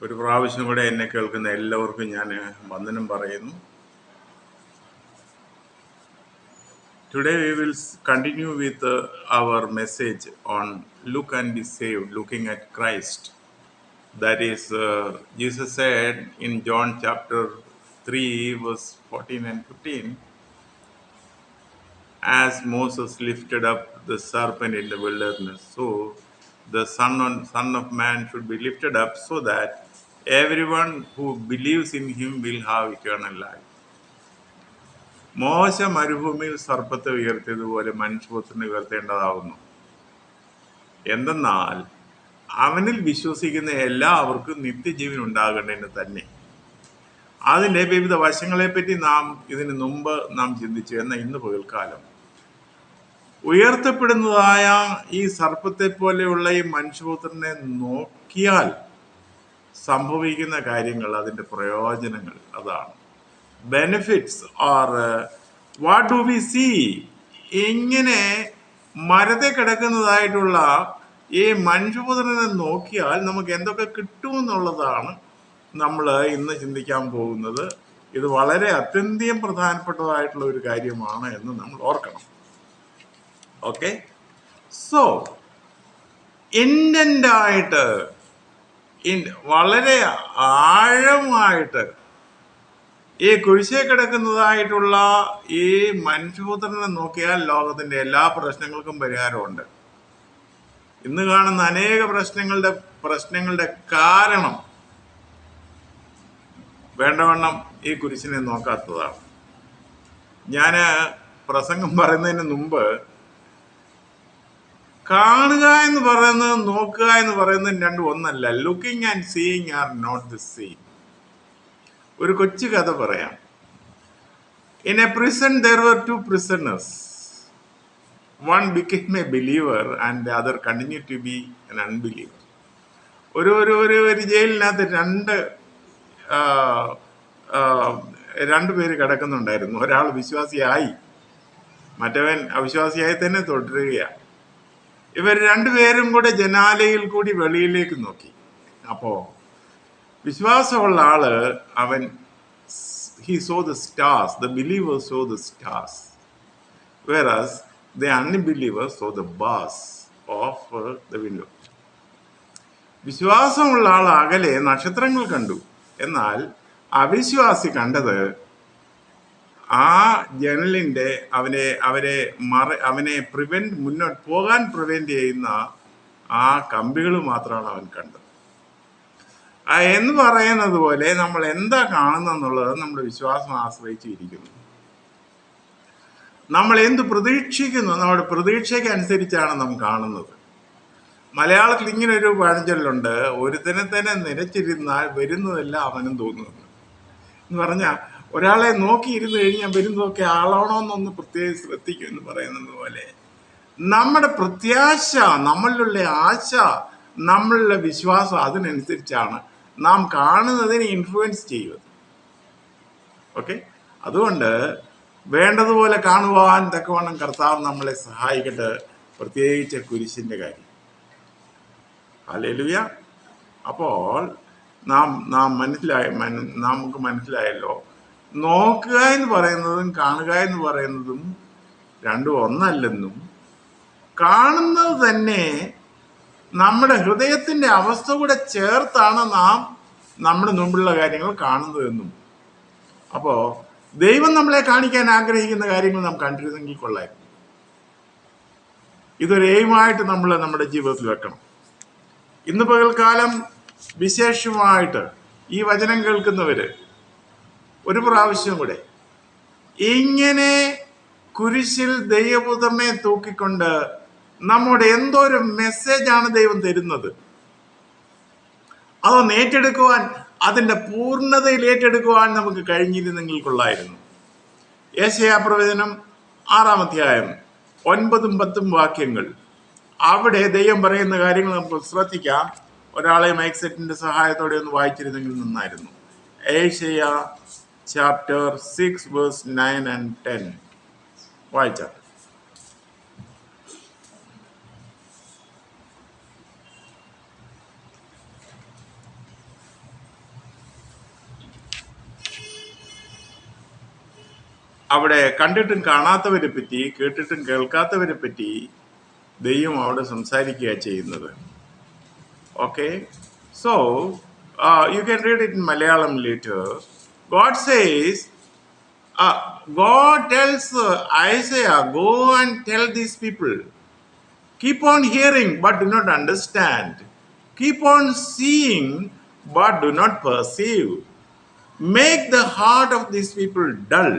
ഒരു പ്രാവശ്യം കൂടെ എന്നെ കേൾക്കുന്ന എല്ലാവർക്കും ഞാൻ വന്ദനം പറയുന്നു. Today we will continue with our message on look and be saved, looking at Christ. That is, Jesus said in John chapter 3 verse 14 and 15, as Moses lifted up the serpent in the wilderness, so the Son of Man should be lifted up, so that everyone who believes in him will have eternal life. മോശ മരുഭൂമിയിൽ സർപ്പത്തെ ഉയർത്തിയതുപോലെ മനുഷ്യപുത്രനെ ഉയർത്തേണ്ടതാവുന്നു. എന്തെന്നാൽ അവനിൽ വിശ്വസിക്കുന്ന എല്ലാവർക്കും നിത്യജീവൻ ഉണ്ടാകേണ്ടതിന് തന്നെ. അതിൻ്റെ വിവിധ വശങ്ങളെപ്പറ്റി ഇതിനു മുമ്പ് ചിന്തിച്ചു. എന്നാൽ ഇന്ന് പകൽക്കാലം ഉയർത്തപ്പെടുന്നതായ ഈ സർപ്പത്തെ പോലെയുള്ള ഈ മനുഷ്യപുത്രനെ നോക്കിയാൽ സംഭവിക്കുന്ന കാര്യങ്ങൾ, അതിൻ്റെ പ്രയോജനങ്ങൾ, അതാണ് benefits or what do we see. ഇങ്ങനെ മരത്തെ കിടക്കുന്നതായിട്ടുള്ള ഈ മനുഷ്യപുത്രനെ നോക്കിയാൽ നമുക്ക് എന്തൊക്കെ കിട്ടുമെന്നുള്ളതാണ് നമ്മൾ ഇന്ന് ചിന്തിക്കാൻ പോകുന്നത്. ഇത് വളരെ അത്യന്തം പ്രധാനപ്പെട്ടതായിട്ടുള്ള ഒരു കാര്യമാണ് എന്ന് നമ്മൾ ഓർക്കണം. ഓക്കെ, സോ ഇൻഡൻ്റായിട്ട് വളരെ ആഴമായിട്ട് ഈ കുരിശേ കിടക്കുന്നതായിട്ടുള്ള ഈ മനുഷ്യപുത്രനെ നോക്കിയാൽ ലോകത്തിന്റെ എല്ലാ പ്രശ്നങ്ങൾക്കും പരിഹാരമുണ്ട്. ഇന്ന് കാണുന്ന അനേക പ്രശ്നങ്ങളുടെ കാരണം വേണ്ടവണ്ണം ഈ കുരിശിനെ നോക്കാത്തതാണ്. ഞാൻ പ്രസംഗം പറയുന്നതിന് മുമ്പ് കാണുക എന്ന് പറയുന്നത് നോക്കുക എന്ന് പറയുന്നത് രണ്ടും ഒന്നല്ല. Looking and seeing are not the same. ഒരു കൊച്ചു കഥ പറയാം. In a prison there were two prisoners. One became a believer and the other continued to be an unbeliever. ഒരു ജയിലിനകത്ത് രണ്ട് പേര് കിടക്കുന്നുണ്ടായിരുന്നു. ഒരാൾ വിശ്വാസിയായി, മറ്റവൻ അവിശ്വാസിയായി തന്നെ തുടരുകയാണ്. ഇവർ രണ്ടുപേരും കൂടെ ജനാലയിൽ കൂടി വെളിയിലേക്ക് നോക്കി. അപ്പോ വിശ്വാസമുള്ള ആള് he saw the stars, the believer saw the stars, whereas the unbeliever saw the bars of the window. വിശ്വാസമുള്ള ആൾ അകലെ നക്ഷത്രങ്ങൾ കണ്ടു, എന്നാൽ അവിശ്വാസി കണ്ടത് ആ ജനലിന്റെ അവനെ മുന്നോട്ട് പോകാൻ പ്രിവെന്റ് ചെയ്യുന്ന ആ കമ്പികൾ മാത്രമാണ് അവൻ കണ്ടത്. എന്ന് പറയുന്നത് പോലെ നമ്മൾ എന്താ കാണുന്നെന്നുള്ളത് നമ്മുടെ വിശ്വാസം ആശ്രയിച്ചിരിക്കുന്നു. നമ്മൾ എന്ത് പ്രതീക്ഷിക്കുന്നു, നമ്മുടെ പ്രതീക്ഷയ്ക്ക് അനുസരിച്ചാണ് നാം കാണുന്നത്. മലയാളത്തിൽ ഇങ്ങനെ ഒരു പഴഞ്ചൊല്ലുണ്ട്, ഒരുത്തനെ തന്നെ നിരച്ചിരുന്നാൽ വരുന്നതെല്ലാം അവനും തോന്നുന്നു എന്ന് പറഞ്ഞാൽ, ഒരാളെ നോക്കിയിരുന്നു കഴിഞ്ഞാൽ വരുന്നതൊക്കെ ആളാണോന്നൊന്ന് പ്രത്യേകം ശ്രദ്ധിക്കും എന്ന് പറയുന്നത് പോലെ നമ്മുടെ പ്രത്യാശ, നമ്മളിലുള്ള ആശ, നമ്മളുടെ വിശ്വാസം അതിനനുസരിച്ചാണ് നാം കാണുന്നതിനെ ഇൻഫ്ലുവൻസ് ചെയ്യുന്നത്. ഓക്കെ, അതുകൊണ്ട് വേണ്ടതുപോലെ കാണുവാൻ തക്കവണ്ണം കർത്താവ് നമ്മളെ സഹായിക്കട്ടെ, പ്രത്യേകിച്ച് കുരിശിന്റെ കാര്യം. ഹല്ലേലൂയ. അപ്പോൾ നമുക്ക് മനസ്സിലായല്ലോ, നോക്കുക എന്ന് പറയുന്നതും കാണുക എന്ന് പറയുന്നതും രണ്ടും ഒന്നല്ലെന്നും, കാണുന്നത് തന്നെ നമ്മുടെ ഹൃദയത്തിന്റെ അവസ്ഥ കൂടെ ചേർത്താണ് നാം നമ്മുടെ മുമ്പിലുള്ള കാര്യങ്ങൾ കാണുന്നതെന്നും. അപ്പോ ദൈവം നമ്മളെ കാണിക്കാൻ ആഗ്രഹിക്കുന്ന കാര്യങ്ങൾ നാം കണ്ടിരുന്നെങ്കിൽ കൊള്ളായിരുന്നു. ഇതൊരു എയിമായിട്ട് നമ്മൾ നമ്മുടെ ജീവിതത്തിൽ വെക്കണം. ഇന്ന് പകൽക്കാലം വിശേഷമായിട്ട് ഈ വചനം കേൾക്കുന്നവര് ഒരു പ്രാവശ്യം കൂടെ ഇങ്ങനെ കുരിശിൽ ദൈവപുത്രനെ തൂക്കിക്കൊണ്ട് നമ്മുടെ എന്തോ ഒരു മെസ്സേജാണ് ദൈവം തരുന്നത്, അതൊന്ന് ഏറ്റെടുക്കുവാൻ, അതിൻ്റെ പൂർണ്ണതയിൽ ഏറ്റെടുക്കുവാൻ നമുക്ക് കഴിഞ്ഞിരുന്നെങ്കിൽ കൊള്ളായിരുന്നു. യെശയ്യാ പ്രവചനം 6-ാം അധ്യായം 9-10 വാക്യങ്ങൾ, അവിടെ ദൈവം പറയുന്ന കാര്യങ്ങൾ നമുക്ക് ശ്രദ്ധിക്കാം. ഒരാളെ മൈക്ക് സെറ്റിന്റെ സഹായത്തോടെ ഒന്ന് വായിച്ചിരുന്നെങ്കിൽ നന്നായിരുന്നു. യെശയ്യാ chapter 6 verse 9 and 10 വായിച്ചാൽ. അവിടെ കണ്ടിട്ടും കാണാത്തവരെ പറ്റി, കേട്ടിട്ടും കേൾക്കാത്തവരെ പറ്റി ദൈവം അവിടെ സംസാരിക്കുക ചെയ്യുന്നത്. Okay, so you can read it in Malayalam later. God says, God tells Isaiah, go and tell these people, keep on hearing but do not understand, keep on seeing but do not perceive, make the heart of these people dull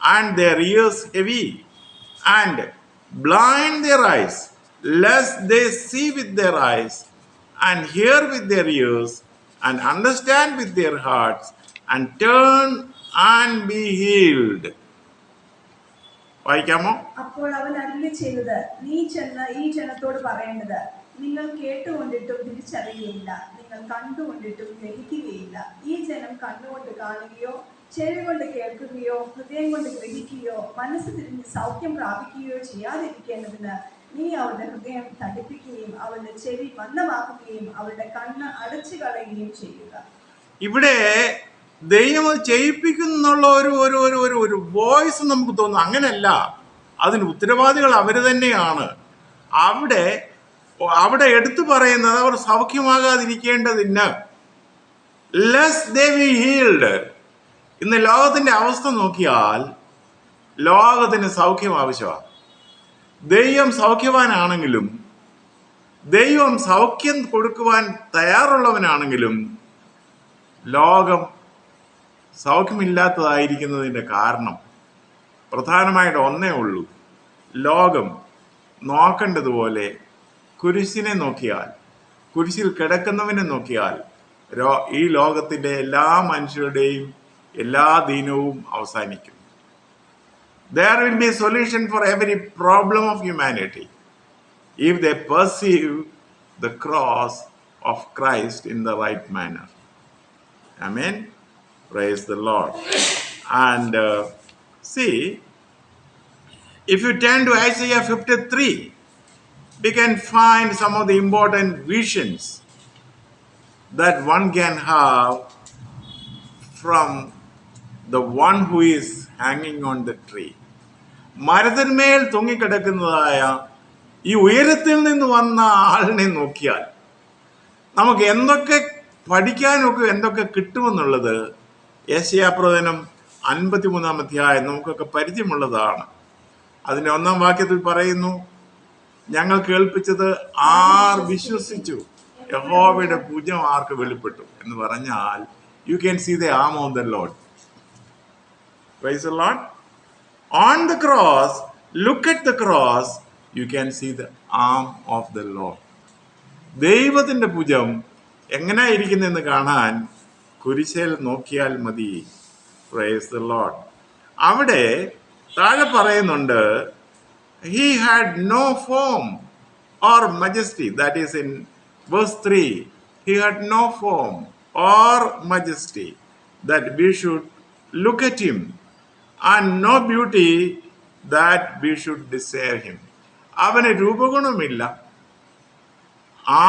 and their ears heavy, and blind their eyes, lest they see with their eyes and hear with their ears and understand with their hearts and turn and be healed. വായിക്കാമോ? അപ്പോൾ അവൻ അരുളി ചെയ്തത്, നീ ചെന്ന് ഈ ജനത്തോട് പറയേണ്ടത്, നിങ്ങൾ കേട്ടുകൊണ്ടിട്ടും തിരിച്ചറിയുകയില്ല, നിങ്ങൾ കണ്ടുകൊണ്ടിട്ടും ഗ്രഹിക്കുകയില്ല. ഈ ജനം കണ്ണുകൊണ്ട് കാണുകയോ ചെവി കൊണ്ട് കേൾക്കുകയോ ഹൃദയം കൊണ്ട് ഗ്രഹിക്കുകയോ മനസ്സ് തിരിഞ്ഞ് സൗഖ്യം പ്രാപിക്കുകയോ ചെയ്യാതിരിക്കേണ്ടതിന് നീ അവരുടെ ഹൃദയം തടിപ്പിക്കുകയും അവരുടെ ചെവി മന്ദമാക്കുകയും അവരുടെ കണ്ണ് അടച്ചു കളയുകയും ചെയ്യുക. ഇവിടെ ദൈവം ചെയ്യിപ്പിക്കുന്നുള്ള ഒരു വോയിസ് നമുക്ക് തോന്നും. അങ്ങനെയല്ല, അതിന് ഉത്തരവാദികൾ അവർ തന്നെയാണ്. അവിടെ എടുത്തു പറയുന്നത് അവർ സൗഖ്യമാകാതിരിക്കേണ്ടതിന് ലെസ് ദേ ബി ഹീൽഡ്. ഇന്ന് ലോകത്തിന്റെ അവസ്ഥ നോക്കിയാൽ ലോകത്തിന് സൗഖ്യം ആവശ്യമാണ്. ദൈവം സൗഖ്യവാനാണെങ്കിലും, ദൈവം സൗഖ്യം കൊടുക്കുവാൻ തയ്യാറുള്ളവനാണെങ്കിലും ലോകം സൗഖ്യമില്ലാത്തതായിരിക്കുന്നതിൻ്റെ കാരണം പ്രധാനമായിട്ട് ഒന്നേ ഉള്ളൂ. ലോകം നോക്കേണ്ടതുപോലെ കുരിശിനെ നോക്കിയാൽ, കുരിശിൽ കിടക്കുന്നവനെ നോക്കിയാൽ ഈ ലോകത്തിൻ്റെ എല്ലാ മനുഷ്യരുടെയും എല്ലാ ദീനവും അവസാനിക്കും. There will be a solution for every problem of humanity if they perceive the cross of Christ in the right manner. Amen. Praise the Lord. And see, if you turn to Isaiah 53, we can find some of the important visions that one can have from the one who is hanging on the tree. മരത്തിന്മേൽ തൂങ്ങിക്കിടക്കുന്നതായ ഈ ഉയരത്തിൽ നിന്ന് വന്ന ആളിനെ നോക്കിയാൽ നമുക്ക് എന്തൊക്കെ പഠിക്കാനൊക്കെ എന്തൊക്കെ കിട്ടുമെന്നുള്ളത് യെശയ്യാപ്രവചനം 53-ാം അധ്യായം നമുക്കൊക്കെ പരിചയമുള്ളതാണ്. അതിൻ്റെ 1-ാം വാക്യത്തിൽ പറയുന്നു, ഞങ്ങൾ കേൾപ്പിച്ചത് ആർ വിശ്വസിച്ചു, യഹോവയുടെ ഭുജം ആർക്ക് വെളിപ്പെട്ടു എന്ന് പറഞ്ഞാൽ you can see the arm of the Lord. Praise the Lord. On the cross, look at the cross, you can see the arm of the Lord. ദൈവത്തിൻ്റെ ഭുജം എങ്ങനെ ഇരിക്കുന്നെന്ന് കാണാൻ കുരിശിൽ നോക്കിയാൽ മതി. Praise the Lord. അവിടെ താഴെ പറയുന്നുണ്ട്, he had no form or majesty. That is in verse 3. He had no form or majesty that we should look at him, and no beauty that we should desire him. അവന് രൂപഗുണമില്ല,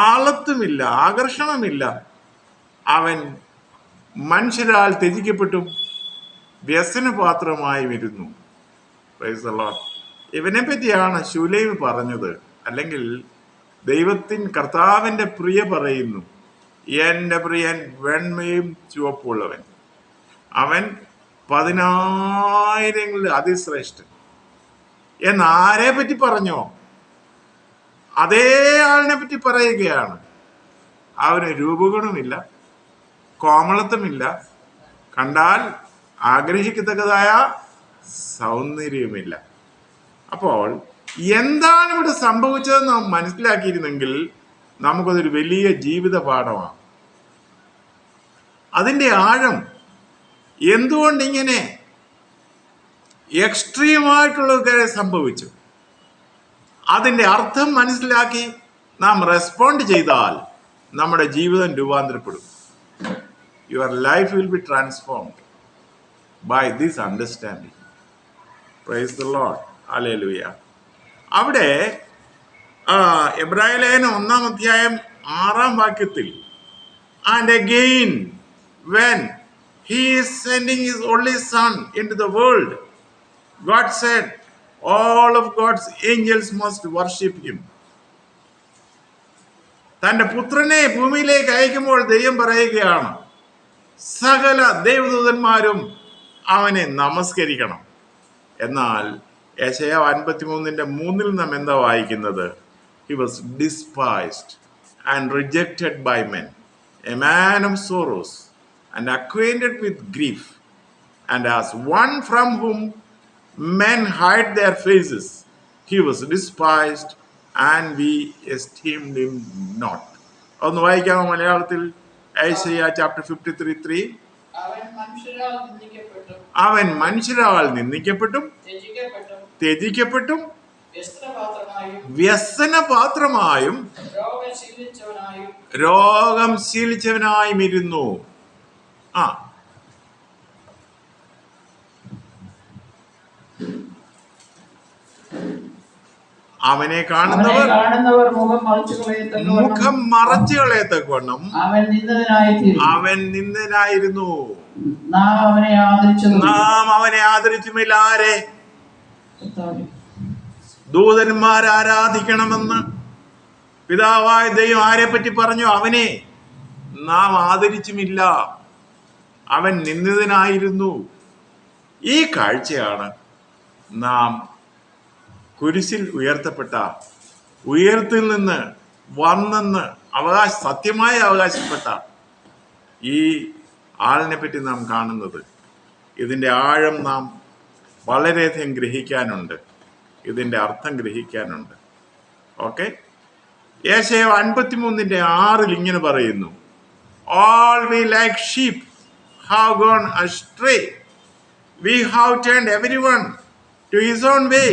ആളത്തുമില്ല, ആകർഷണമില്ല. അവൻ മനുഷ്യരാൽ ത്യജിക്കപ്പെട്ടും വ്യസനപാത്രമായി വരുന്നു. Price the Lord. ഇവനെ പറ്റിയാണ് ശൂലൈം പറഞ്ഞത്, അല്ലെങ്കിൽ കർത്താവിൻ്റെ പ്രിയ പറയുന്നു, എൻ്റെ പ്രിയൻ വെണ്മയും ചുവപ്പുള്ളവൻ, അവൻ 10,000 അതിശ്രേഷ്ഠൻ എന്നാരെ പറ്റി പറഞ്ഞോ അതേ ആളിനെ പറ്റി പറയുകയാണ്. അവന് രൂപഗുണമില്ല, കോമളത്വമില്ല, കണ്ടാൽ ആഗ്രഹിക്കത്തക്കതായ സൗന്ദര്യമില്ല. അപ്പോൾ എന്താണ് ഇവിടെ സംഭവിച്ചതെന്ന് നാം മനസ്സിലാക്കിയിരുന്നെങ്കിൽ നമുക്കതൊരു വലിയ ജീവിത പാഠമാണ്. അതിൻ്റെ ആഴം എന്തുകൊണ്ടിങ്ങനെ എക്സ്ട്രീമായിട്ടുള്ള കാര്യം സംഭവിച്ചു, അതിൻ്റെ അർത്ഥം മനസ്സിലാക്കി നാം റെസ്പോണ്ട് ചെയ്താൽ നമ്മുടെ ജീവിതം രൂപാന്തരപ്പെടും. Your life will be transformed by this understanding. Praise the Lord. ഹല്ലേലൂയ. അവിടെ എബ്രായ ലേഖനം 1-ാം അധ്യായം 6-ാം വാക്യത്തിൽ, and again when he is sending his only son into the world God said, all of God's angels must worship him. തന്റെ പുത്രനെ ഭൂമിയിലേക്ക് അയക്കുമ്പോൾ ദൈവം പറയുകയാണ്, സകല ദേവദൂതന്മാരും അവനെ നമസ്കരിക്കണം. എന്നാൽ യെശയ്യാ 53:3 നാം എന്താ വായിക്കുന്നത്? He was despised and rejected by men, a man of sorrows and acquainted with grief, and as one from whom men hide their faces, he was despised and we esteemed him not. ഒന്ന് വായിക്കാമോ മലയാളത്തിൽ? യെശയ്യാ chapter 53:3. അവൻ മനുഷ്യരാൽ നിന്ദിക്കപ്പെട്ടും ത്യജിക്കപ്പെട്ടും വ്യസനപാത്രമായും രോഗം ശീലിച്ചവനായും ഇരുന്നു. അവനെ കാണുന്നവർ മുഖം മറച്ചു കളയത്തക്കവണ്ണം അവൻ നിന്ദനായിരുന്നു. നാം അവനെ ആദരിച്ചുമില്ല. ആരെ? ദൂതന്മാർ ആരാധിക്കണമെന്ന് പിതാവായ ദൈവം ആരെ പറ്റി പറഞ്ഞു? അവനെ നാം ആദരിച്ചുമില്ല. അവൻ നിന്ദിതനായിരുന്നു. ഈ കാഴ്ചയാണ് നാം കുരിശിൽ ഉയർത്തപ്പെട്ട, ഉയർത്തിൽ നിന്ന് വന്നെന്ന് സത്യമായി അവകാശപ്പെട്ട ഈ ആളിനെ പറ്റി നാം കാണുന്നത്. ഇതിൻ്റെ ആഴം നാം വളരെയധികം ഗ്രഹിക്കാനുണ്ട്, ഇതിൻ്റെ അർത്ഥം ഗ്രഹിക്കാനുണ്ട്. ഓക്കെ, യെശയ്യാ 53:6 ഇങ്ങനെ പറയുന്നു, all we like sheep have gone astray, we have turned everyone to his own way,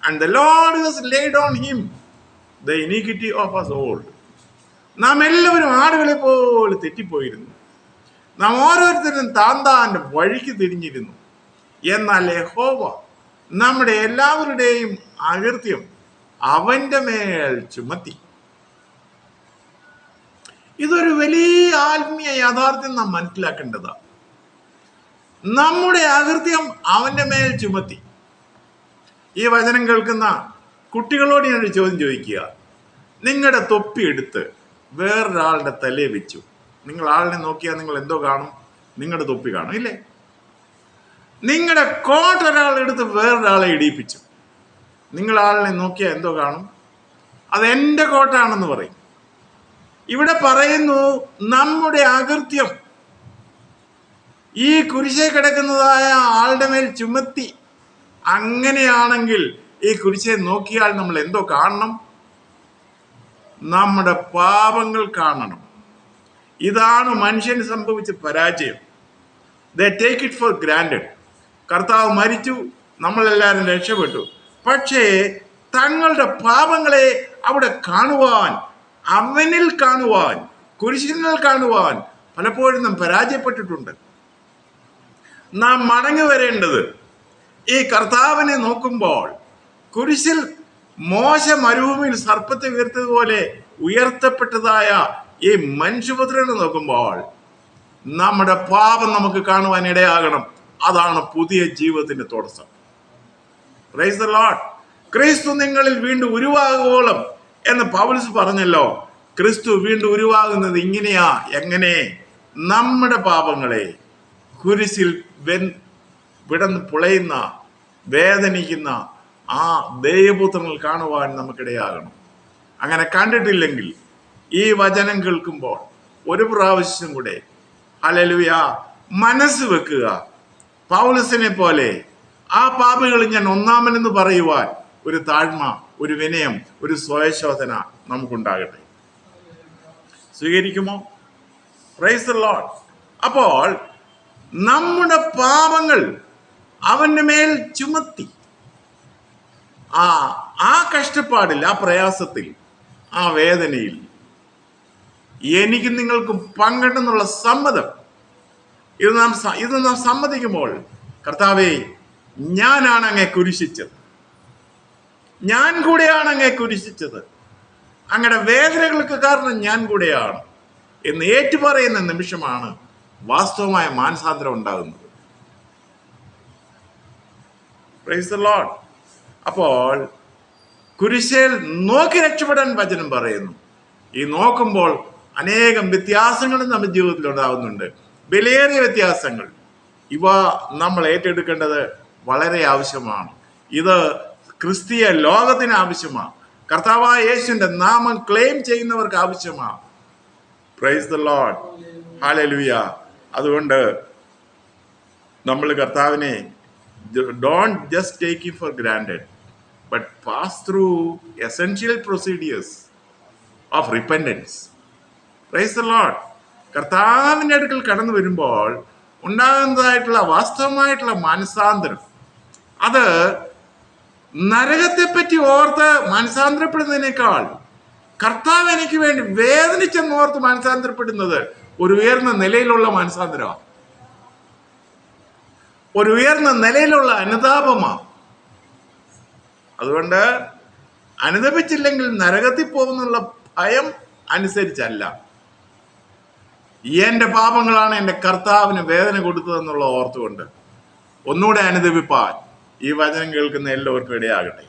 and the Lord has laid on him the iniquity of us all. നാം എല്ലാവരും ആടുകളെ പോലെ തെറ്റിപ്പോയിരുന്നു, നാം ഓരോരുത്തരും താന്താന്റെ വഴിക്ക് തിരിഞ്ഞിരുന്നു. എന്നാൽ യഹോവ നമ്മുടെ എല്ലാവരുടെയും അകൃത്യം അവന്റെ മേൽ ചുമത്തി. ഇതൊരു വലിയ ആത്മീയ യാഥാർത്ഥ്യം നാം മനസ്സിലാക്കേണ്ടതാണ്. നമ്മുടെ അകൃത്യം അവന്റെ മേൽ ചുമത്തി. ഈ വചനം കേൾക്കുന്ന കുട്ടികളോട് ഞാനൊരു ചോദ്യം ചോദിക്കുക. നിങ്ങളുടെ തൊപ്പി എടുത്ത് വേറൊരാളുടെ തലയെ വെച്ചു. നിങ്ങൾ ആളിനെ നോക്കിയാൽ നിങ്ങൾ എന്തോ കാണും? നിങ്ങളുടെ തൊപ്പി കാണും, ഇല്ലേ? നിങ്ങളുടെ കോട്ട് ഒരാളെടുത്ത് വേറൊരാളെ ഇടിയിപ്പിച്ചു. നിങ്ങൾ ആളിനെ നോക്കിയാൽ എന്തോ കാണും? അത് എൻ്റെ കോട്ടാണെന്ന് പറയും. ഇവിടെ പറയുന്നു, നമ്മുടെ അകൃത്യം ഈ കുരിശേ കിടക്കുന്നതായ ആളുടെ മേൽ ചുമത്തി. അങ്ങനെയാണെങ്കിൽ ഈ കുരിശെ നോക്കിയാൽ നമ്മൾ എന്തോ കാണണം? നമ്മുടെ പാപങ്ങൾ കാണണം. ഇതാണ് മനുഷ്യന് സംഭവിച്ച പരാജയം. They take it for granted. കർത്താവ് മരിച്ചു, നമ്മളെല്ലാവരും രക്ഷപ്പെട്ടു. പക്ഷേ തങ്ങളുടെ പാപങ്ങളെ അവിടെ കാണുവാൻ, അവനിൽ കാണുവാൻ, കുരിശിനിൽ കാണുവാൻ പലപ്പോഴും നാം പരാജയപ്പെട്ടിട്ടുണ്ട്. നാം മടങ്ങി വരേണ്ടത് ഈ കർത്താവിനെ നോക്കുമ്പോൾ, കുരിശിൽ മോശ മരുഭൂമിയിൽ സർപ്പത്തെ ഉയർത്തതുപോലെ ഉയർത്തപ്പെട്ടതായ ഈ മനുഷ്യപുത്രനെ നോക്കുമ്പോൾ നമ്മുടെ പാപം നമുക്ക് കാണുവാൻ ഇടയാകണം. അതാണ് പുതിയ ജീവിതത്തിന്റെ തുടക്കം. Price the Lord. ക്രിസ്തു നിങ്ങളിൽ വീണ്ടും ഉരുവാകുവോളം എന്ന് പൗലോസ് പറഞ്ഞല്ലോ. ക്രിസ്തു വീണ്ടും ഉരുവാകുന്നത് ഇങ്ങനെയാ. എങ്ങനെ? നമ്മുടെ പാപങ്ങളെ കുരിശിൽ വിടന്ന് പുളയുന്ന, വേദനിക്കുന്ന ആ ദൈവപുത്രങ്ങൾ കാണുവാൻ നമുക്കിടയാകണം. അങ്ങനെ കണ്ടിട്ടില്ലെങ്കിൽ ഈ വചനം കേൾക്കുമ്പോൾ ഒരു പ്രാവശ്യം കൂടെ ഹല്ലേലൂയ മനസ്സ് വെക്കുക. പൗലോസിനെ പോലെ ആ പാപികൾ ഞാൻ ഒന്നാമനെന്ന് പറയുവാൻ ഒരു താഴ്മ, ഒരു വിനയം, ഒരു സ്വയശോധന നമുക്കുണ്ടാകട്ടെ. സ്വീകരിക്കുമോ? Price the Lord. അപ്പോൾ നമ്മുടെ പാപങ്ങൾ അവന്റെ മേൽ ചുമത്തി. ആ കഷ്ടപ്പാടിൽ, ആ പ്രയാസത്തിൽ, ആ വേദനയിൽ എനിക്ക് നിങ്ങൾക്കും പങ്കിട്ടെന്നുള്ള സമ്മതം, ഇത് നാം സമ്മതിക്കുമ്പോൾ, കർത്താവേ, ഞാനാണ് അങ്ങേ കുരിശിച്ചത്, ഞാൻ കൂടെയാണ് അങ്ങേ കുരിശിച്ചത്, അങ്ങയുടെ വേദനകൾക്ക് കാരണം ഞാൻ കൂടെയാണ് എന്ന് ഏറ്റുപറയുന്ന നിമിഷമാണ് വാസ്തവമായ മാനസാന്തരം ഉണ്ടാകുന്നത്. Price the Lord. അപ്പോൾ കുരിശിൽ നോക്കി രക്ഷപ്പെടാൻ വചനം പറയുന്നു. ഈ നോക്കുമ്പോൾ അനേകം വ്യത്യാസങ്ങളും നമ്മുടെ ജീവിതത്തിൽ ഉണ്ടാകുന്നുണ്ട്, വിലയേറിയ വ്യത്യാസങ്ങൾ. ഇവ നമ്മൾ ഏറ്റെടുക്കേണ്ടത് വളരെ ആവശ്യമാണ്. ഇത് ക്രിസ്തീയ ലോകത്തിന് ആവശ്യമാണ്. കർത്താവായ യേശുവിന്റെ നാമം ക്ലെയിം ചെയ്യുന്നവർക്ക് ആവശ്യമാണ്. Price the Lord. ഹല്ലേലൂയ. അതുകൊണ്ട് നമ്മൾ കർത്താവിനെ don't just take it for granted, but pass through essential procedures of repentance. Praise the Lord. കർത്താവിൻ്റെ അടുക്കൽ കടന്നു വരുമ്പോൾ ഉണ്ടാകുന്നതായിട്ടുള്ള വാസ്തവമായിട്ടുള്ള മാനസാന്തരം, അത് നരകത്തെപ്പറ്റി ഓർത്ത് മാനസാന്തരപ്പെടുന്നതിനേക്കാൾ കർത്താവ് എനിക്ക് വേണ്ടി വേദനിച്ചെന്നോർത്ത് മാനസാന്തരപ്പെടുന്നത് ഒരു ഉയർന്ന നിലയിലുള്ള മാനസാന്തരമാണ്, ഒരു ഉയർന്ന നിലയിലുള്ള അനുതാപമാണ്. അതുകൊണ്ട് അനുദപിച്ചില്ലെങ്കിൽ നരകത്തിൽ പോകുന്നുള്ള ഭയം അനുസരിച്ചല്ല, എന്റെ പാപങ്ങളാണ് എന്റെ കർത്താവിന് വേദന കൊടുത്തതെന്നുള്ള ഓർത്തുകൊണ്ട് ഒന്നുകൂടെ അനുദപിപ്പാൻ ഈ വചനം കേൾക്കുന്ന എല്ലാവർക്കും ഇടയാകട്ടെ.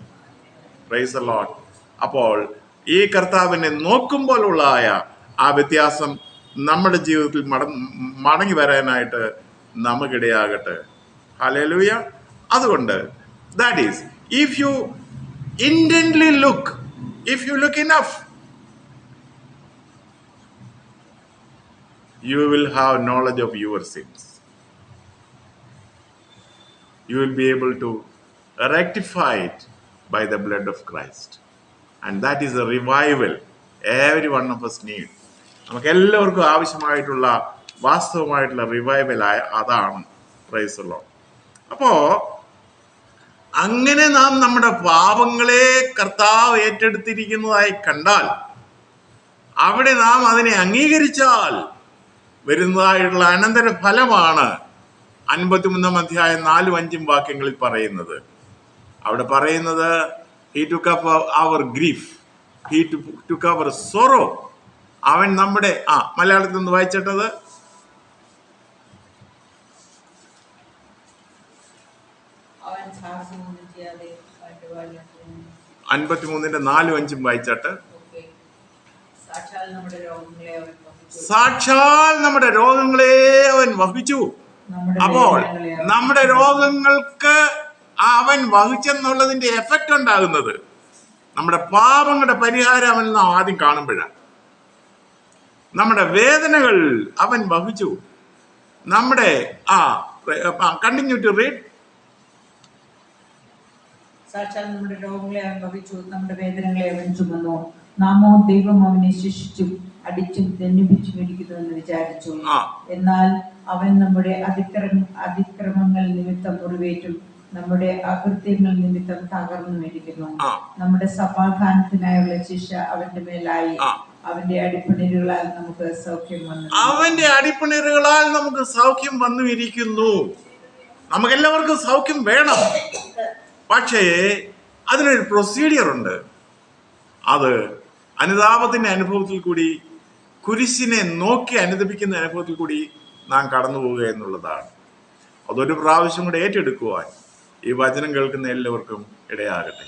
Praise the Lord. അപ്പോൾ ഈ കർത്താവിനെ നോക്കുമ്പോഴുള്ളതായ ആ വ്യത്യാസം നമ്മുടെ ജീവിതത്തിൽ മടങ്ങി വരാനായിട്ട് നമുക്കിടയാകട്ടെ. ഹല്ലേലൂയ. അതുകൊണ്ട് that is, if you intently look, if you look enough, you will have knowledge of your sins. You will be able to rectify it by the blood of Christ. And that is a revival every one of us need. നമുക്ക് എല്ലാവർക്കും ആവശ്യമായിട്ടുള്ള വാസ്തവമായിട്ടുള്ള revival അതാണ്. Price the Lord. അപ്പോ അങ്ങനെ നാം നമ്മുടെ പാപങ്ങളെ കർത്താവ് ഏറ്റെടുത്തിരിക്കുന്നതായി കണ്ടാൽ, അവിടെ നാം അതിനെ അംഗീകരിച്ചാൽ വരുന്നതായിട്ടുള്ള അനന്തര ഫലമാണ് 53 അധ്യായം 4-5 വാക്യങ്ങളിൽ പറയുന്നത്. അവിടെ പറയുന്നത്, he took up our grief, he took our sorrow. അവൻ നമ്മുടെ മലയാളത്തിൽ നിന്ന് വായിച്ചിട്ടത് 53-4-5 വായിച്ചിട്ട്, സാക്ഷാൽ നമ്മുടെ രോഗങ്ങളെ അവൻ വഹിച്ചു. അപ്പോൾ നമ്മുടെ രോഗങ്ങൾക്ക് അവൻ വഹിച്ചെന്നുള്ളതിന്റെ എഫക്റ്റ് ഉണ്ടാകുന്നത് നമ്മുടെ പാപങ്ങളുടെ പരിഹാരം അവൻ നാം ആദ്യം കാണുമ്പോഴാണ്. നമ്മുടെ വേദനകൾ അവൻ വഹിച്ചു. നമ്മുടെ കണ്ടിന്യൂ ടു റീഡ്. സാക്ഷാൽ നമ്മുടെ രോഗങ്ങളെ അവൻ വഹിച്ചു, നമ്മുടെ വേദനകളെ അവൻ ചുമന്നു. നാമോ ദൈവം അവനെ ശിക്ഷിച്ചും അടിച്ചും ദണ്ഡിപ്പിച്ചും ഇരിക്കുന്നുവെന്ന് വിചാരിച്ചു. എന്നാൽ അവൻ നമ്മുടെ അതിക്രമങ്ങൾ നിമിത്തം മുറിവേറ്റും നമ്മുടെ അകൃത്യങ്ങൾ നിമിത്തം തകർന്നു ഇരിക്കുന്നു. നമ്മുടെ സമാധാനത്തിനായുള്ള ശിക്ഷ അവന്റെ മേലായി, അവന്റെ അടിപ്പിണരുകളാൽ നമുക്ക് സൗഖ്യം വന്നു. അവന്റെ അടിപ്പിണരുകളാൽ നമുക്ക് സൗഖ്യം വന്നു ഇരിക്കുന്നു. നമുക്കെല്ലാവർക്കും സൗഖ്യം വേണം, പക്ഷേ അതിനൊരു പ്രൊസീഡിയർ ഉണ്ട്. അത് അനുതാപത്തിന്റെ അനുഭവത്തിൽ കൂടി, കുരിശിനെ നോക്കി അനുദപിക്കുന്ന അനുഭവത്തിൽ കൂടി നാം കടന്നു പോവുക എന്നുള്ളതാണ്. അതൊരു പ്രാവശ്യം കൂടെ ഏറ്റെടുക്കുവാൻ ഈ വചനം കേൾക്കുന്ന എല്ലാവർക്കും ഇടയാകട്ടെ.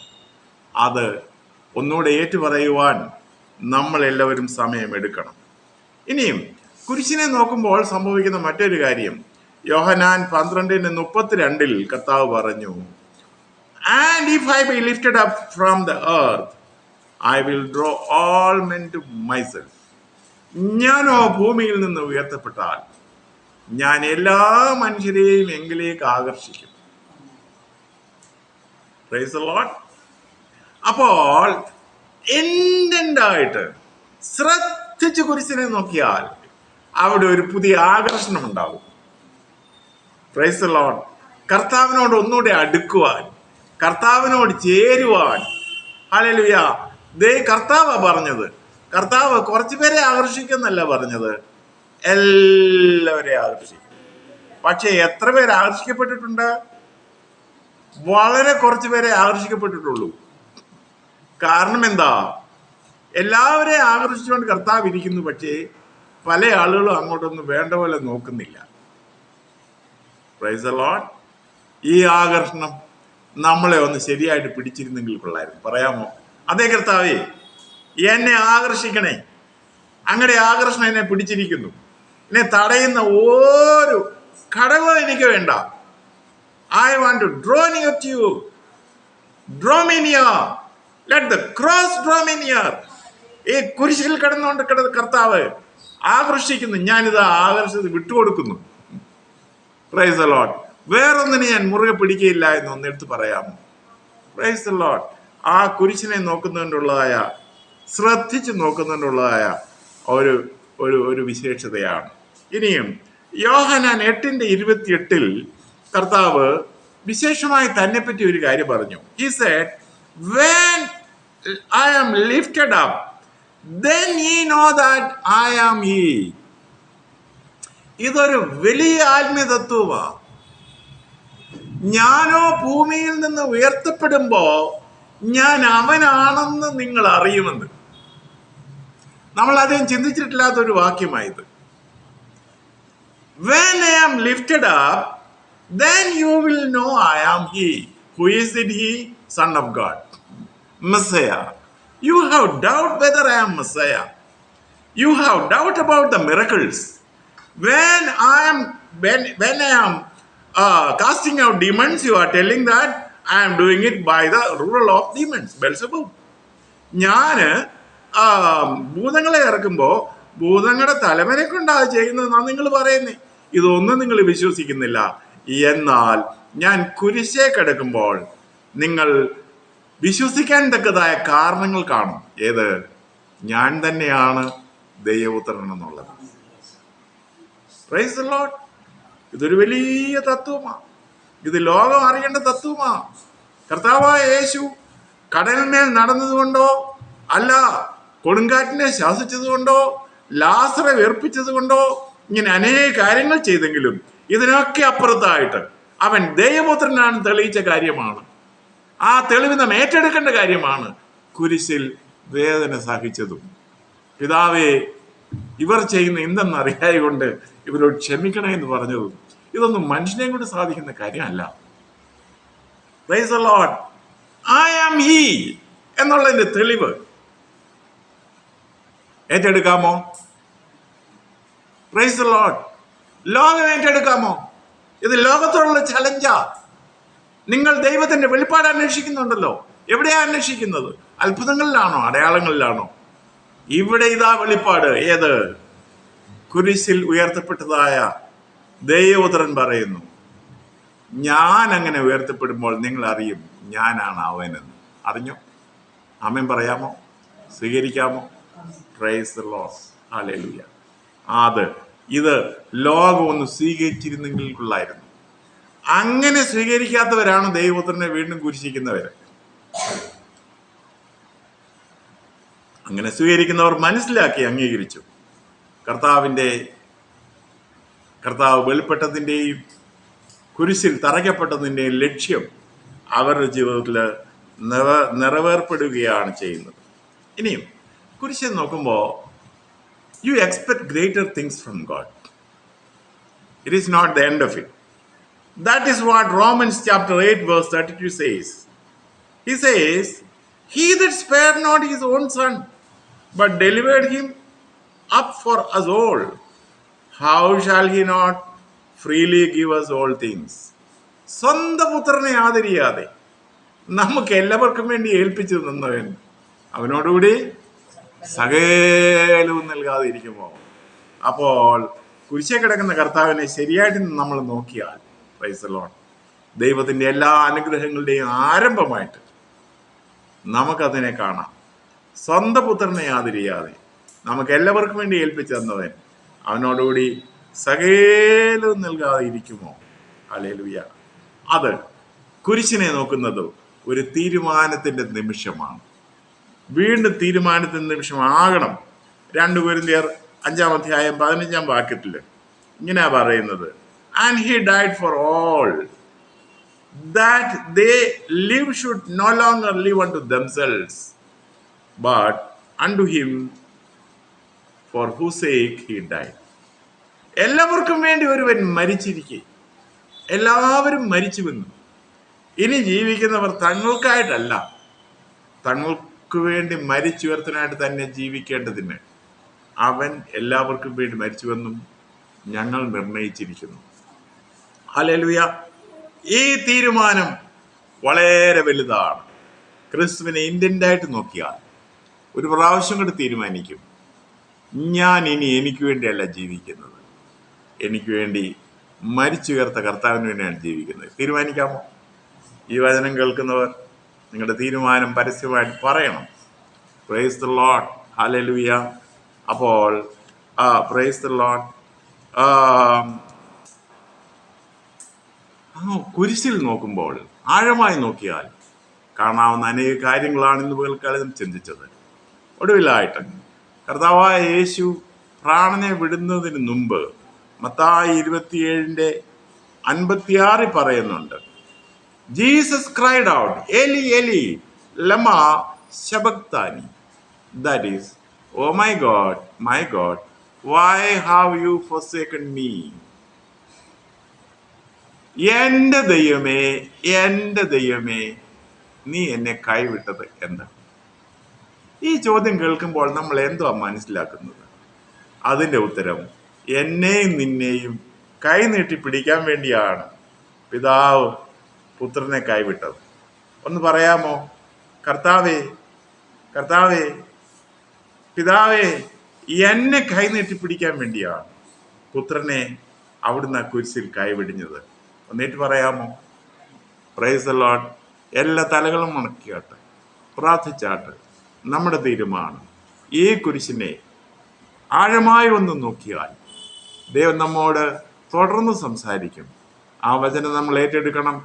അത് ഒന്നുകൂടെ ഏറ്റുപറയുവാൻ നമ്മൾ എല്ലാവരും സമയമെടുക്കണം. ഇനിയും കുരിശിനെ നോക്കുമ്പോൾ സംഭവിക്കുന്ന മറ്റൊരു കാര്യം, യോഹന്നാൻ 12:32 കർത്താവ് പറഞ്ഞു, and if I be lifted up from the earth, I will draw all men to myself. ഞാനോ ഭൂമിയിൽ നിന്ന് ഉയർത്തപ്പെട്ടാൽ ഞാൻ എല്ലാ മനുഷ്യരെയും എങ്കിലേക്ക് ആകർഷിക്കും. Price the Lord. അപ്പോൾ ഇന്റന്റായിട്ട് ശ്രദ്ധിച്ച് കുരിശിനെ നോക്കിയാൽ അവിടെ ഒരു പുതിയ ആകർഷണം ഉണ്ടാവും. Price the Lord. കർത്താവിനോട് ഒന്നുകൂടെ അടുക്കുവാൻ, കർത്താവിനോട് ചേരുവാൻ. ഹല്ലേലൂയ. കർത്താവാ പറഞ്ഞത്. കർത്താവ് കുറച്ചു പേരെ ആകർഷിക്കുന്നല്ല പറഞ്ഞത്, എല്ലാവരെയും ആകർഷിക്കും. പക്ഷെ എത്ര പേര് ആകർഷിക്കപ്പെട്ടിട്ടുണ്ട്? വളരെ കുറച്ചു പേരെ ആകർഷിക്കപ്പെട്ടിട്ടുള്ളൂ. കാരണം എന്താ? എല്ലാവരെയും ആകർഷിച്ചുകൊണ്ട് കർത്താവ് ഇരിക്കുന്നു, പക്ഷേ പല ആളുകളും അങ്ങോട്ടൊന്നും വേണ്ട പോലെ നോക്കുന്നില്ല. Price the Lord. ഈ ആകർഷണം നമ്മളെ ഒന്ന് ശരിയായിട്ട് പിടിച്ചിരുന്നെങ്കിൽ കൊള്ളായിരുന്നു. പറയാമോ? അതേ കർത്താവേ, എന്നെ ആകർഷിക്കണേ. അങ്ങയുടെ ആകർഷണം എന്നെ പിടിച്ചിരിക്കുന്നു. എന്നെ തടയുന്ന ഒരു ഘടകവും എനിക്ക് വേണ്ട. I want to draw near to you. Draw me near. Let the cross draw me near. ഈ കുരിശിൽ കിടന്നുകൊണ്ട് കർത്താവ് ആകർഷിക്കുന്നു. ഞാനിത് ആകർഷിച്ച് വിട്ടുകൊടുക്കുന്നു. Praise the Lord. വേറൊന്നിനെ ഞാൻ മുറുകെ പിടിക്കുകയില്ല എന്ന് ഒന്നെടുത്ത് പറയാമോ? Praise the Lord. ആ കുരിശിനെ നോക്കുന്നതിനുള്ളതായ, ശ്രദ്ധിച്ച് നോക്കുന്നതിനുള്ളതായ ഒരു ഒരു ഒരു വിശേഷതയാണ്. ഇനിയും യോഹന്നാൻ 8:28 കർത്താവ് വിശേഷമായി തന്നെപ്പറ്റി ഒരു കാര്യം പറഞ്ഞു. He said, when I am lifted up, then ye know that I am he. ഇതൊരു വലിയ ആത്മീയ തത്വമാണ്. ഞാനോ ഭൂമിയിൽ നിന്ന് ഉയർത്തപ്പെടുമ്പോ ഞാൻ അവനാണെന്ന് നിങ്ങൾ അറിയുമെന്ന്. നമ്മൾ അധികം ചിന്തിച്ചിട്ടില്ലാത്തൊരു വാക്യമായത്. When I am lifted up, then you will know I am he. Who is it he? Son of God, Messiah. You have doubt whether I am Messiah. You have doubt about the miracles. When I am casting out demons, you are telling that I am doing it by the ruler of demons, Beelzebub. ഞാന് ഭൂതങ്ങളെ ഇറക്കുമ്പോ ഭൂതങ്ങളുടെ തലവനെ കൊണ്ടാണ് ചെയ്യുന്നതെന്നാണ് നിങ്ങൾ പറയുന്നേ. ഇതൊന്നും നിങ്ങൾ വിശ്വസിക്കുന്നില്ല. എന്നാൽ ഞാൻ കുരിശേ കിടക്കുമ്പോൾ നിങ്ങൾ വിശ്വസിക്കാൻ തക്കതായ കാരണങ്ങൾ കാണും. ഏത്? ഞാൻ തന്നെയാണ് ദൈവപുത്രൻ എന്നുള്ളത്. Price the Lord. ഇതൊരു വലിയ തത്വമാണ്. ഇത് ലോകം അറിയേണ്ട തത്വമാണ്. കർത്താവായ യേശു കടലിന്മേൽ നടന്നതുകൊണ്ടോ അല്ല, കൊടുങ്കാറ്റിനെ ശാസിച്ചതുകൊണ്ടോ ലാസറെ വേർപ്പിച്ചതുകൊണ്ടോ ഇങ്ങനെ അനേക കാര്യങ്ങൾ ചെയ്തെങ്കിലും ഇതിനൊക്കെ അപ്പുറത്തായിട്ട് അവൻ ദൈവപുത്രനാണ് തെളിയിച്ച കാര്യമാണ്. ആ തെളിവ് നാം ഏറ്റെടുക്കേണ്ട കാര്യമാണ്. കുരിശിൽ വേദന സഹിച്ചതും പിതാവേ ഇവർ ചെയ്യുന്ന എന്തെന്നറിയായ കൊണ്ട് ഇവരോട് ക്ഷമിക്കണേ എന്ന് പറഞ്ഞതും ഇതൊന്നും മനുഷ്യനെ കൊണ്ട് സാധിക്കുന്ന കാര്യമല്ല. Price the Lord. I am he എന്നുള്ളതിന്റെ തെളിവ് ഏറ്റെടുക്കാമോ? Price the Lord. ലോകം ഏറ്റെടുക്കാമോ? ഇത് ലോകത്തോടുള്ള ചലഞ്ചാ. നിങ്ങൾ ദൈവത്തിന്റെ വെളിപ്പാട് അന്വേഷിക്കുന്നുണ്ടല്ലോ. എവിടെയാ അന്വേഷിക്കുന്നത്? അത്ഭുതങ്ങളിലാണോ? അടയാളങ്ങളിലാണോ? ഇവിടെ ഇതാ വെളിപ്പാട്. ഏത്? കുരിശിൽ ഉയർത്തപ്പെട്ടതായ ദൈവപുത്രൻ പറയുന്നു, ഞാൻ അങ്ങനെ ഉയർത്തപ്പെടുമ്പോൾ നിങ്ങൾ അറിയും ഞാനാണ് അവനെന്ന്. അറിഞ്ഞോ? ആമേൻ പറയാമോ? സ്വീകരിക്കാമോ? Praise the Lord. ഹല്ലേലൂയ. ഇത് ലോകം ഒന്ന് സ്വീകരിച്ചിരുന്നെങ്കിൽ കൊള്ളായിരുന്നു. അങ്ങനെ സ്വീകരിക്കാത്തവരാണ് ദൈവപുത്രനെ വീണ്ടും കുരിശിക്കുന്നവര്. അങ്ങനെ സ്വീകരിക്കുന്നവർ മനസ്സിലാക്കി അംഗീകരിച്ചു. കർത്താവ് വെളിപ്പെട്ടതിൻ്റെയും കുരിശിൽ തറയ്ക്കപ്പെട്ടതിൻ്റെയും ലക്ഷ്യം അവരുടെ ജീവിതത്തിൽ നിറവേർപ്പെടുകയാണ് ചെയ്യുന്നത്. ഇനിയും കുരിശിൽ നോക്കുമ്പോൾ you expect greater things from God. It is not the end of it. That is what Romans chapter 8 verse 32 says. He says, he that spared not his own son, but delivered him up for us all, how shall he not freely give us all things? സ്വന്തം പുത്രനെ ആദരിയാതെ നമുക്ക് എല്ലാവർക്കും വേണ്ടി ഏൽപ്പിച്ചു തന്നവൻ അവനോടുകൂടി സകലവും നൽകാതെ ഇരിക്കുമോ? അപ്പോൾ കുരിശേ കിടക്കുന്ന കർത്താവിനെ ശരിയായിട്ട് നമ്മൾ നോക്കിയാൽ, പ്രൈസ് ദി ലോർഡ്, ദൈവത്തിൻ്റെ എല്ലാ അനുഗ്രഹങ്ങളുടെയും ആരംഭമായിട്ട് നമുക്കതിനെ കാണാം. സ്വന്തം പുത്രനെ ആദരിയാതെ നമുക്ക് എല്ലാവർക്കും വേണ്ടി ഏൽപ്പിച്ചു തന്നവൻ അവനോടുകൂടി സകലവും നൽകാതെ ഇരിക്കുമോ? ഹല്ലേലൂയ. അത് കുരിശിനെ നോക്കുന്നത് ഒരു തീരുമാനത്തിൻ്റെ നിമിഷമാണ്. വീണ്ടും തീരുമാനത്തിൻ്റെ നിമിഷമാകണം. 2 കൊരിന്ത്യർ 5:15 ഇങ്ങനെയാ പറയുന്നത്, and he died for all, that they live should no longer live unto themselves, but unto him for whose sake he died. എല്ലാവർക്കും വേണ്ടി ഒരുവൻ മരിച്ചിരിക്കെ, എല്ലാവരും മരിച്ചുവെന്നും ഇനി ജീവിക്കുന്നവർ തങ്ങൾക്കായിട്ടല്ല, തങ്ങൾക്ക് വേണ്ടി മരിച്ചുയർത്തനായിട്ട് തന്നെ ജീവിക്കേണ്ടതിന് അവൻ എല്ലാവർക്കും വേണ്ടി മരിച്ചുവെന്നും ഞങ്ങൾ നിർണയിച്ചിരിക്കുന്നു. ഹല്ലേലൂയ. ഈ തീരുമാനം വളരെ വലുതാണ്. ക്രിസ്തുവിനെ ഇൻഡൻ്റായിട്ട് നോക്കിയാൽ ഒരു പ്രാവശ്യം കൂടി തീരുമാനിക്കും, ഞാൻ ഇനി എനിക്ക് വേണ്ടിയല്ല ജീവിക്കുന്നത്, എനിക്ക് വേണ്ടി മരിച്ചുയർത്ത കർത്താവിന് വേണ്ടിയാണ് ജീവിക്കുന്നത്. തീരുമാനിക്കാമോ? ഈ വചനം കേൾക്കുന്നവർ നിങ്ങളുടെ തീരുമാനം പരസ്യമായിട്ട് പറയണം. Price the Lord. ഹല്ലേലൂയ. അപ്പോൾ പ്രൈസ് ദി ലോർഡ്. കുരിശിൽ നോക്കുമ്പോൾ ആഴമായി നോക്കിയാൽ കാണാവുന്ന അനേക കാര്യങ്ങളാണ് ഇന്ന് പകൽക്കാലം ചിന്തിച്ചത്. ഒടുവിലായിട്ട് കർത്താവായ യേശു പ്രാണനെ വിടുന്നതിന് മുമ്പ് മത്തായി 27:56 പറയുന്നുണ്ട്, ജീസസ് ക്രൈഡ് ഔട്ട്, എലി എലി ലമ ശബക്താനി. That is, oh my God, why have you forsaken me? എൻ്റെ ദൈവമേ, നീ എന്നെ കൈവിട്ടത് എന്താ? ഈ ചോദ്യം കേൾക്കുമ്പോൾ നമ്മൾ എന്തുവാ മനസ്സിലാക്കുന്നത്? അതിൻ്റെ ഉത്തരം, എന്നെയും നിന്നെയും കൈനീട്ടി പിടിക്കാൻ വേണ്ടിയാണ് പിതാവ് പുത്രനെ കൈവിട്ടത്. ഒന്ന് പറയാമോ? കർത്താവേ, പിതാവേ, എന്നെ കൈനീട്ടി പിടിക്കാൻ വേണ്ടിയാണ് പുത്രനെ അവിടുന്ന് കുരിശിൽ കൈവിടിഞ്ഞത്. ഒന്നേറ്റ് പറയാമോ? Praise the Lord. എല്ലാ തലകളും ഉണക്കിയാട്ട്, പ്രാർത്ഥിച്ചാട്ട് നമ്മുടെ തീരുമാനം ഈ കുരിശിനെ ആഴമായി ഒന്ന് നോക്കിയാൽ ദൈവം നമ്മോട് തുടർന്ന് സംസാരിക്കും. ആ വചനം നമ്മൾ ഏറ്റെടുക്കണം,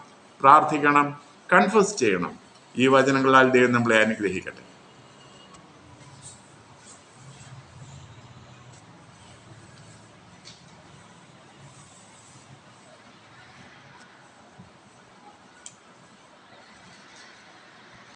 പ്രാർത്ഥിക്കണം, കൺഫസ് ചെയ്യണം. ഈ വചനങ്ങളാൽ ദൈവം നമ്മളെ അനുഗ്രഹിക്കട്ടെ.